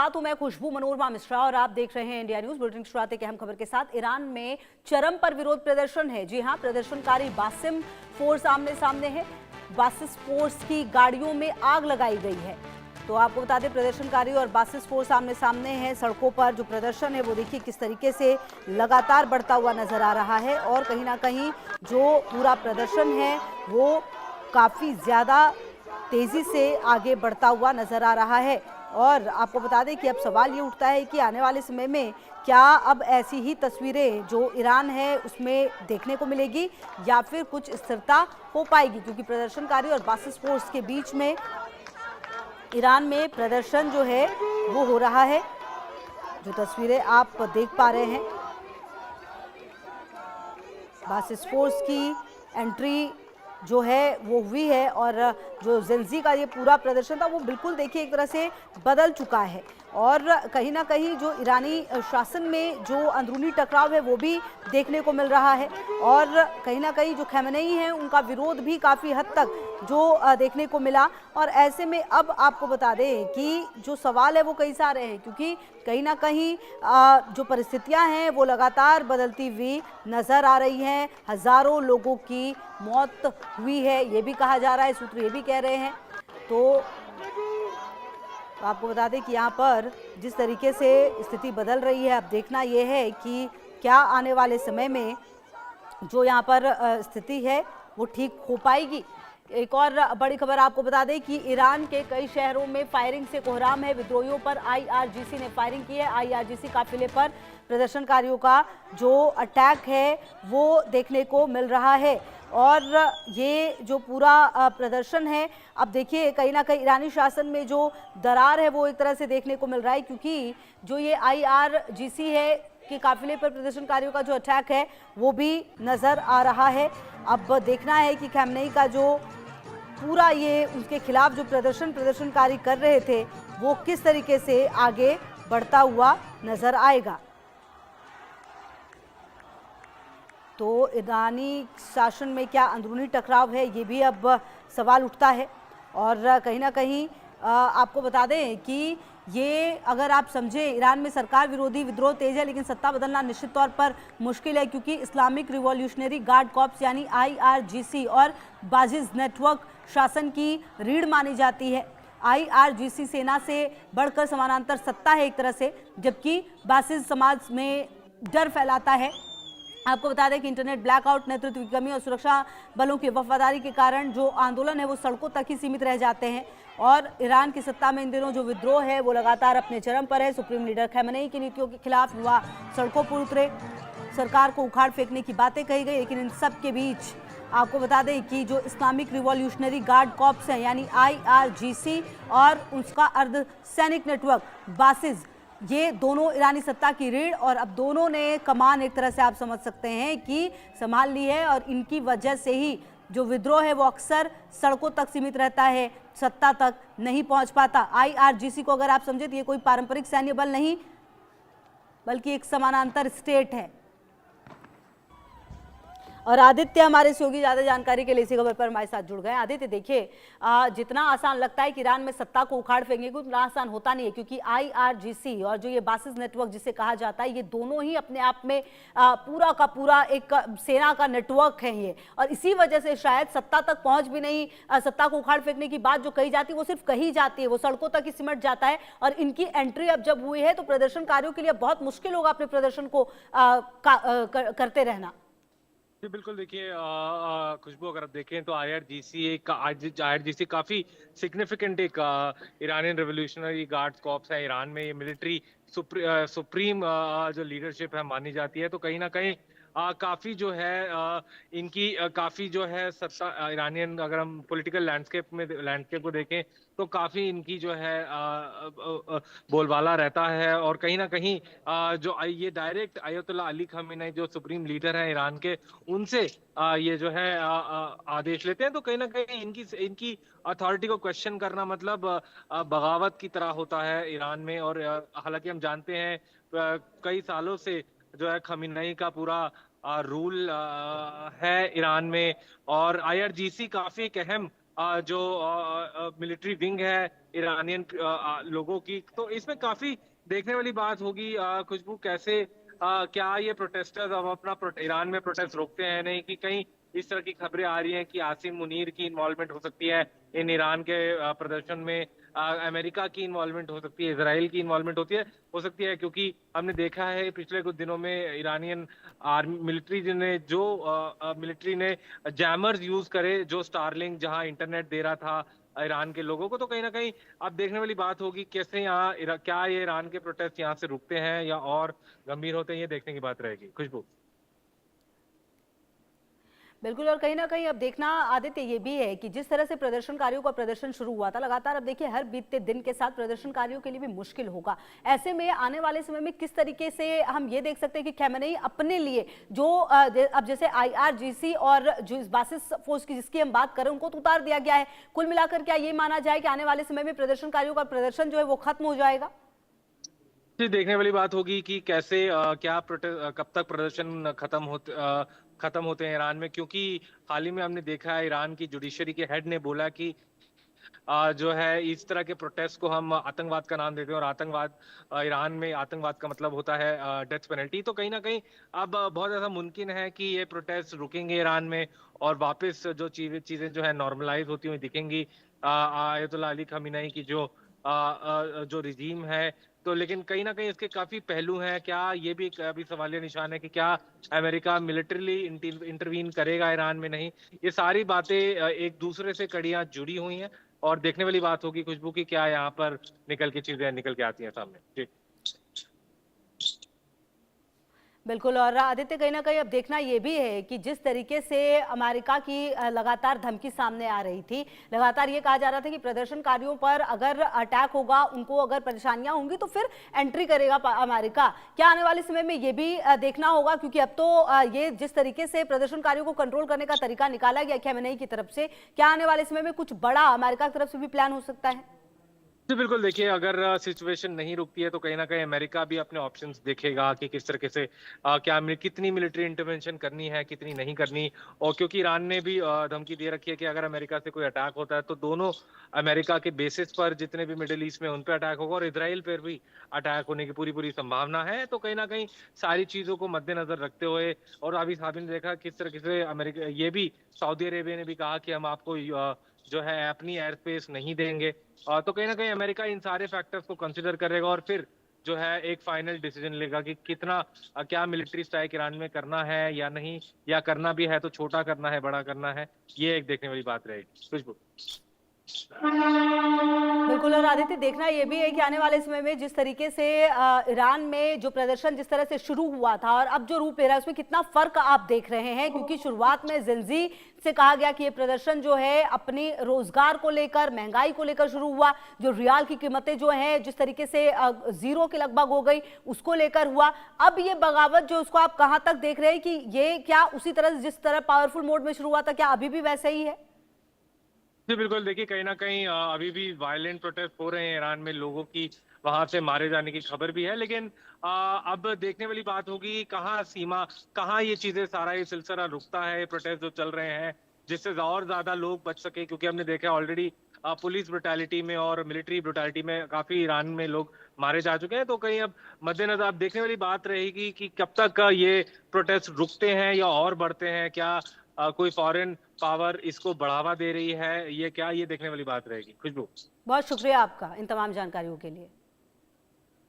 साथ हूं मैं खुशबू मनोरमा मिश्रा और आप देख रहे हैं इंडिया न्यूज बुलेटिन। शुरुआत की अहम खबर के साथ ईरान में चरम पर विरोध प्रदर्शन है। जी हां, प्रदर्शनकारी बासिम फोर्स आमने सामने है। बासिस फोर्स की गाड़ियों में आग लगाई गई है। तो आपको बता दें, प्रदर्शनकारी और बासिस फोर्स आमने सामने हैं। सड़कों पर जो प्रदर्शन है वो देखिए किस तरीके से लगातार बढ़ता हुआ नजर आ रहा है और कहीं ना कहीं जो पूरा प्रदर्शन है वो काफी ज्यादा तेजी से आगे बढ़ता हुआ नजर आ रहा है। और आपको बता दें कि अब सवाल ये उठता है कि आने वाले समय में क्या अब ऐसी ही तस्वीरें जो ईरान है उसमें देखने को मिलेगी या फिर कुछ स्थिरता हो पाएगी, क्योंकि प्रदर्शनकारी और बासिस फोर्स के बीच में ईरान में प्रदर्शन जो है वो हो रहा है। जो तस्वीरें आप देख पा रहे हैं, बासिस फोर्स की एंट्री जो है वो हुई है और जो जेंजी का ये पूरा प्रदर्शन था वो बिल्कुल देखिए एक तरह से बदल चुका है। और कहीं ना कहीं जो ईरानी शासन में जो अंदरूनी टकराव है वो भी देखने को मिल रहा है और कहीं ना कहीं जो खamenei हैं उनका विरोध भी काफ़ी हद तक जो देखने को मिला। और ऐसे में अब आपको बता दें कि जो सवाल है वो कई सारे हैं, क्योंकि कहीं ना कहीं जो परिस्थितियां हैं वो लगातार बदलती हुई नज़र आ रही हैं। हज़ारों लोगों की मौत हुई है ये भी कहा जा रहा है, सूत्र ये भी कह रहे हैं। तो आपको बता दें कि यहाँ पर जिस तरीके से स्थिति बदल रही है, अब देखना यह है कि क्या आने वाले समय में जो यहाँ पर स्थिति है वो ठीक हो पाएगी। एक और बड़ी खबर आपको बता दें कि ईरान के कई शहरों में फायरिंग से कोहराम है। विद्रोहियों पर आईआरजीसी ने फायरिंग की है। आईआरजीसी काफिले पर प्रदर्शनकारियों का जो अटैक है वो देखने को मिल रहा है। और ये जो पूरा प्रदर्शन है, अब देखिए कहीं ना कहीं ईरानी शासन में जो दरार है वो एक तरह से देखने को मिल रहा है, क्योंकि जो ये आईआरजीसी है कि काफिले पर प्रदर्शनकारियों का जो अटैक है वो भी नज़र आ रहा है। अब देखना है कि खamenei का जो पूरा ये उसके खिलाफ जो प्रदर्शनकारी कर रहे थे वो किस तरीके से आगे बढ़ता हुआ नजर आएगा। तो ईरानी शासन में क्या अंदरूनी टकराव है ये भी अब सवाल उठता है। और कहीं ना कहीं आपको बता दें कि ये अगर आप समझे, ईरान में सरकार विरोधी विद्रोह तेज है लेकिन सत्ता बदलना निश्चित तौर पर मुश्किल है, क्योंकि इस्लामिक रिवॉल्यूशनरी गार्ड कॉर्प्स यानी आईआरजीसी और बासिस नेटवर्क शासन की रीढ़ मानी जाती है। आईआरजीसी सेना से बढ़कर समानांतर सत्ता है एक तरह से, जबकि बासिस समाज में डर फैलाता है। आपको बता दें कि इंटरनेट ब्लैकआउट, नेतृत्व की कमी और सुरक्षा बलों की वफादारी के कारण जो आंदोलन है वो सड़कों तक ही सीमित रह जाते हैं। और ईरान की सत्ता में इन दिनों जो विद्रोह है वो लगातार अपने चरम पर है। सुप्रीम लीडर खamenei की नीतियों के खिलाफ युवा सड़कों पर उतरे, सरकार को उखाड़ फेंकने की बातें कही गई। लेकिन इन सब के बीच आपको बता दें कि जो इस्लामिक रिवॉल्यूशनरी गार्ड कॉर्प्स हैं यानी आईआरजीसी और उसका अर्ध सैनिक नेटवर्क बासिस, ये दोनों ईरानी सत्ता की रीढ़, और अब दोनों ने कमान एक तरह से आप समझ सकते हैं कि संभाल ली है। और इनकी वजह से ही जो विद्रोह है वो अक्सर सड़कों तक सीमित रहता है, सत्ता तक नहीं पहुंच पाता। आईआरजीसी को अगर आप समझे तो ये कोई पारंपरिक सैन्य बल नहीं बल्कि एक समानांतर स्टेट है। और आदित्य हमारे सहयोगी ज्यादा जानकारी के लिए इसी खबर पर हमारे साथ जुड़ गए। आदित्य, देखिए जितना आसान लगता है कि ईरान में सत्ता को उखाड़ फेंकेंगे उतना आसान होता नहीं है, क्योंकि आईआरजीसी और जो ये बासिस नेटवर्क जिसे कहा जाता है ये दोनों ही अपने आप में पूरा का पूरा एक सेना का नेटवर्क है ये। और इसी वजह से शायद सत्ता तक पहुंच भी नहीं, सत्ता को उखाड़ फेंकने की बात जो कही जाती है वो सिर्फ कही जाती है, वो सड़कों तक ही सिमट जाता है। और इनकी एंट्री अब जब हुई है तो प्रदर्शनकारियों के लिए बहुत मुश्किल होगा अपने प्रदर्शन को करते रहना। जी बिल्कुल, देखिए खुशबू, अगर आप देखें तो आईआरजीसी काफी सिग्निफिकेंट एक ईरानियन रेवोल्यूशनरी गार्ड्स कॉर्प्स है। ईरान में ये मिलिट्री सुप्रीम जो लीडरशिप है मानी जाती है। तो कहीं ना कहीं काफी जो है इनकी काफी जो है सत्ता ईरानियन, अगर हम पॉलिटिकल लैंडस्केप को देखें तो काफी इनकी जो है बोलबाला रहता है। और कहीं ना कहीं जो ये डायरेक्ट आयतुल्ला अली खamenei जो सुप्रीम लीडर हैं ईरान के, उनसे ये जो है आदेश लेते हैं। तो कहीं ना कहीं इनकी अथॉरिटी को क्वेश्चन करना मतलब बगावत की तरह होता है ईरान में। और हालांकि हम जानते हैं कई सालों से जो है खamenei का पूरा रूल है ईरान में। और आईआरजीसी काफी एक अहम जो मिलिट्री विंग है ईरानियन लोगों की, तो इसमें काफी देखने वाली बात होगी खुशबू, कैसे क्या ये प्रोटेस्टर्स अब अपना ईरान में प्रोटेस्ट रोकते हैं नहीं, कि कहीं इस तरह की खबरें आ रही हैं कि आसिम मुनीर की इन्वॉल्वमेंट हो सकती है इन ईरान के प्रदर्शन में, अमेरिका की इन्वॉल्वमेंट हो सकती है, इसराइल की इन्वॉल्वमेंट हो सकती है, क्योंकि हमने देखा है पिछले कुछ दिनों में ईरानियन आर्मी मिलिट्री ने जैमर्स यूज करे, जो स्टारलिंक जहां इंटरनेट दे रहा था ईरान के लोगों को। तो कहीं ना कहीं अब देखने वाली बात होगी कैसे यहाँ क्या ये ईरान के प्रोटेस्ट यहाँ से रुकते हैं या और गंभीर होते हैं, ये देखने की बात रहेगी खुशबू। बिल्कुल, और कहीं ना कहीं अब देखना आदित्य ये भी है कि जिस तरह से प्रदर्शनकारियों का प्रदर्शन शुरू हुआ था लगातार, अब देखिए हर बीतते दिन के साथ प्रदर्शनकारियों के लिए भी मुश्किल होगा। ऐसे में आने वाले समय में किस तरीके से हम ये देख सकते हैं कि खamenei अपने लिए जो अब जैसे IRGC और जो इस बासिस फोर्स की जिसकी हम बात करें उनको तो उतार दिया गया है, कुल मिलाकर क्या ये माना जाए कि आने वाले समय में प्रदर्शनकारियों का प्रदर्शन जो है वो खत्म हो जाएगा? देखने वाली बात होगी कि कैसे कब तक प्रदर्शन खत्म होते हैं ईरान में, क्योंकि हाल ही में हमने देखा है ईरान की जुडिशरी के हेड ने बोला कि जो है इस तरह के प्रोटेस्ट को हम आतंकवाद का नाम देते हैं, और आतंकवाद ईरान में आतंकवाद का मतलब होता है डेथ पेनल्टी। तो कहीं ना कहीं अब बहुत ज्यादा मुमकिन है कि ये प्रोटेस्ट रुकेंगे ईरान में और वापस जो चीजें जो है नॉर्मलाइज होती हुई दिखेंगी आयतुल्लाह अली खमीनेई की जो रिजीम है। तो लेकिन कहीं ना कहीं इसके काफी पहलू हैं, क्या ये भी अभी सवालिया निशान है कि क्या अमेरिका मिलिट्रीली इंटरवीन करेगा ईरान में, नहीं। ये सारी बातें एक दूसरे से कड़ियां जुड़ी हुई हैं, और देखने वाली बात होगी खुशबू की क्या यहाँ पर चीजें निकल के आती हैं सामने जी। बिल्कुल, और आदित्य कहीं ना कहीं अब देखना ये भी है कि जिस तरीके से अमेरिका की लगातार धमकी सामने आ रही थी, लगातार ये कहा जा रहा था कि प्रदर्शनकारियों पर अगर अटैक होगा, उनको अगर परेशानियां होंगी तो फिर एंट्री करेगा अमेरिका। क्या आने वाले समय में ये भी देखना होगा, क्योंकि अब तो ये जिस तरीके से प्रदर्शनकारियों को कंट्रोल करने का तरीका निकाला गया खamenei की तरफ से, क्या आने वाले समय में कुछ बड़ा अमेरिका की तरफ से भी प्लान हो सकता है? जी बिल्कुल, देखिए अगर सिचुएशन नहीं रुकती है तो कहीं ना कहीं अमेरिका भी अपने ऑप्शंस देखेगा कि किस तरीके से कितनी मिलिट्री इंटरवेंशन करनी है, कितनी नहीं करनी। और क्योंकि ईरान ने भी धमकी दे रखी है कि अगर अमेरिका से कोई अटैक होता है तो दोनों अमेरिका के बेसिस पर जितने भी मिडिल ईस्ट में उन पर अटैक होगा, और इसराइल पर भी अटैक होने की पूरी पूरी संभावना है। तो कहीं ना कहीं सारी चीजों को मद्देनजर रखते हुए, और अभी साबित ने देखा किस तरीके से अमेरिका, ये भी सऊदी अरेबिया ने भी कहा कि हम आपको जो है अपनी एयर स्पेस नहीं देंगे। तो कहीं ना कहीं अमेरिका इन सारे फैक्टर्स को कंसिडर करेगा और फिर जो है एक फाइनल डिसीजन लेगा कि कितना क्या मिलिट्री स्ट्राइक ईरान में करना है या नहीं, या करना भी है तो छोटा करना है, बड़ा करना है। ये एक देखने वाली बात रहेगी खुशबू। बिल्कुल, और आदित्य देखना ये भी है कि आने वाले समय में जिस तरीके से ईरान में जो प्रदर्शन जिस तरह से शुरू हुआ था और अब जो रूप ले रहा है उसमें कितना फर्क आप देख रहे हैं, क्योंकि शुरुआत में जिंजी से कहा गया कि ये प्रदर्शन जो है अपनी रोजगार को लेकर, महंगाई को लेकर शुरू हुआ, जो रियाल की कीमतें जो हैं जिस तरीके से जीरो के लगभग हो गई उसको लेकर हुआ। अब ये बगावत जो उसको आप कहां तक देख रहे हैं कि ये क्या उसी तरह जिस तरह पावरफुल मोड में शुरू हुआ था, क्या अभी भी वैसे ही है? जी बिल्कुल, देखिए कहीं ना कहीं अभी भी वायलेंट प्रोटेस्ट हो रहे हैं ईरान में, लोगों की वहां से मारे जाने की खबर भी है। लेकिन अब देखने वाली बात होगी कहाँ ये चीजें, सारा ये सिलसिला रुकता है, ये प्रोटेस्ट जो चल रहे हैं, जिससे और ज्यादा लोग बच सके। क्योंकि हमने देखा ऑलरेडी पुलिस ब्रुटैलिटी में और मिलिट्री ब्रुटैलिटी में काफी ईरान में लोग मारे जा चुके हैं। तो कहीं अब मद्देनजर अब देखने वाली बात रहेगी कि कब तक ये प्रोटेस्ट रुकते हैं या और बढ़ते हैं, क्या कोई फॉरेन पावर इसको बढ़ावा दे रही है, ये देखने वाली बात रहेगी खुशबू। बहुत शुक्रिया आपका इन तमाम जानकारियों के लिए।